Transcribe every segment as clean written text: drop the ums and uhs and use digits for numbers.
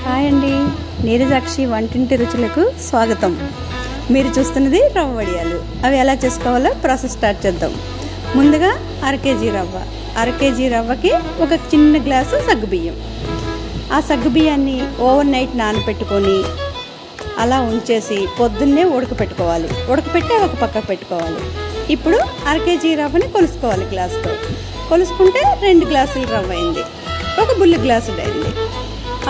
Hi అండి, నీరజాక్షి వంటింటి రుచులకు స్వాగతం. మీరు చూస్తున్నది రవ్వ వడియాలు. అవి ఎలా చేసుకోవాలో ప్రాసెస్ స్టార్ట్ చేద్దాం. ముందుగా అర కేజీ రవ్వకి ఒక చిన్న గ్లాసు సగ్గుబియ్యం. ఆ సగ్గుబియ్యాన్ని ఓవర్ నైట్ నానబెట్టుకొని అలా ఉంచేసి పొద్దున్నే ఉడకపెట్టి ఒక పక్క పెట్టుకోవాలి. ఇప్పుడు అర కేజీ రవ్వని కొలుసుకోవాలి. గ్లాసుతో కొలుసుకుంటే 2 గ్లాసులు రవ్వ అయింది, ఒక బుల్లి గ్లాసులు అయింది.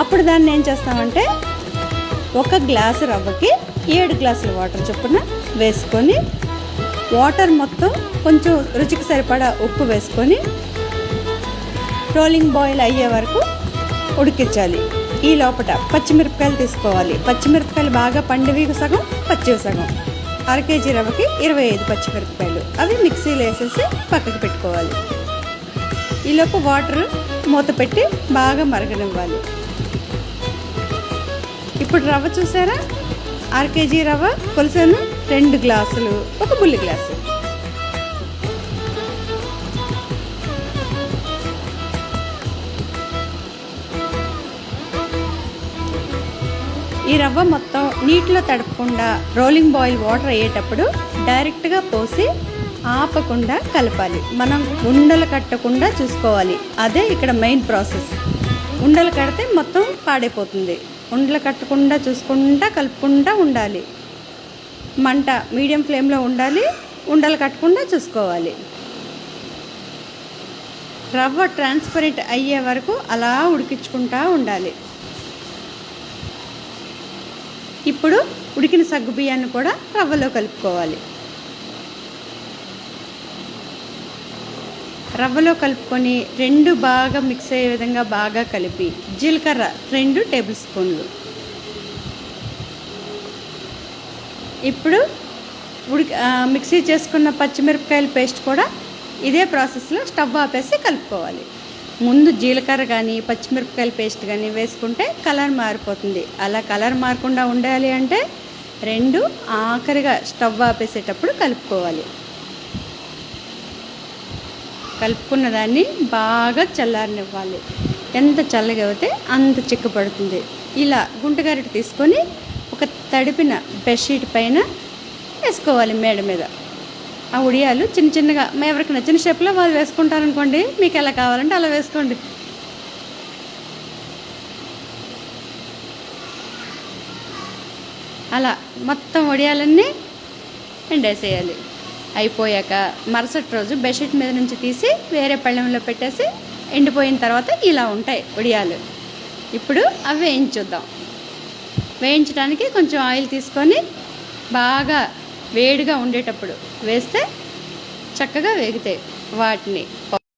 అప్పుడు దాన్ని ఏం చేస్తామంటే ఒక గ్లాసు రవ్వకి 7 గ్లాసుల వాటర్ చొప్పున వేసుకొని, వాటర్ మొత్తం కొంచెం రుచికి సరిపడా ఉప్పు వేసుకొని రోలింగ్ బాయిల్ అయ్యే వరకు ఉడికించాలి. ఈ లోపల పచ్చిమిరపకాయలు తీసుకోవాలి. పచ్చిమిరపకాయలు బాగా పండివి సగం, పచ్చివి సగం. అర కేజీ రవ్వకి 25 పచ్చిమిరపకాయలు. అవి మిక్సీలో వేసేసి పక్కకు పెట్టుకోవాలి. ఈలోపు వాటర్ మూత పెట్టి బాగా మరగనివ్వాలి. ఇప్పుడు రవ్వ చూసారా, అర కేజీ రవ్వ కొలిసాను, 2 గ్లాసులు, ఒక బుల్లి గ్లాసు. ఈ రవ్వ మొత్తం నీటిలో తడపకుండా రోలింగ్ బాయిల్ వాటర్ అయ్యేటప్పుడు డైరెక్ట్గా పోసి ఆపకుండా కలపాలి. మనం ఉండలు కట్టకుండా చూసుకోవాలి. అదే ఇక్కడ మెయిన్ ప్రాసెస్. ఉండలు కడితే మొత్తం పాడైపోతుంది. ఉండలు కట్టకుండా చూసుకుంటా కలుపుకుంటూ ఉండాలి. మంట మీడియం ఫ్లేమ్లో ఉండాలి. ఉండలు కట్టకుండా చూసుకోవాలి. రవ్వ ట్రాన్స్పరెంట్ అయ్యే వరకు అలా ఉడికించుకుంటూ ఉండాలి. ఇప్పుడు ఉడికిన సగ్గుబియ్యాన్ని కూడా రవ్వలో కలుపుకోవాలి. రవ్వలో కలుపుకొని 2 బాగా మిక్స్ అయ్యే విధంగా బాగా కలిపి జీలకర్ర 2 టేబుల్ స్పూన్లు. ఇప్పుడు మిక్సీ చేసుకున్న పచ్చిమిరపకాయల పేస్ట్ కూడా ఇదే ప్రాసెస్లో స్టవ్ ఆపేసి కలుపుకోవాలి. ముందు జీలకర్ర కానీ పచ్చిమిరపకాయల పేస్ట్ కానీ వేసుకుంటే కలర్ మారిపోతుంది. అలా కలర్ మారకుండా ఉండాలి అంటే 2 ఆఖరిగా స్టవ్ ఆపేసేటప్పుడు కలుపుకోవాలి. కలుపుకున్న దాన్ని బాగా చల్లారనివ్వాలి. ఎంత చల్లగా అయితే అంత చిక్కపడుతుంది. ఇలా గుంటగరిటె తీసుకొని ఒక తడిపిన బెడ్షీట్ పైన వేసుకోవాలి. మేడ మీద ఆ ఉడియాలు చిన్న చిన్నగా ఎవరికి నచ్చిన షేప్లో వాళ్ళు వేసుకుంటారనుకోండి. మీకు ఎలా కావాలంటే అలా వేసుకోండి. అలా మొత్తం వడియాలన్నీ ఎండేసేయాలి. అయిపోయాక మరుసటి రోజు బెడ్షీట్ మీద నుంచి తీసి వేరే పళ్ళెంలో పెట్టేసి ఎండిపోయిన తర్వాత ఇలా ఉంటాయి వడియాలు. ఇప్పుడు అవి వేయించుద్దాం. వేయించడానికి కొంచెం ఆయిల్ తీసుకొని బాగా వేడిగా ఉండేటప్పుడు వేస్తే చక్కగా వేగుతాయి. వాటిని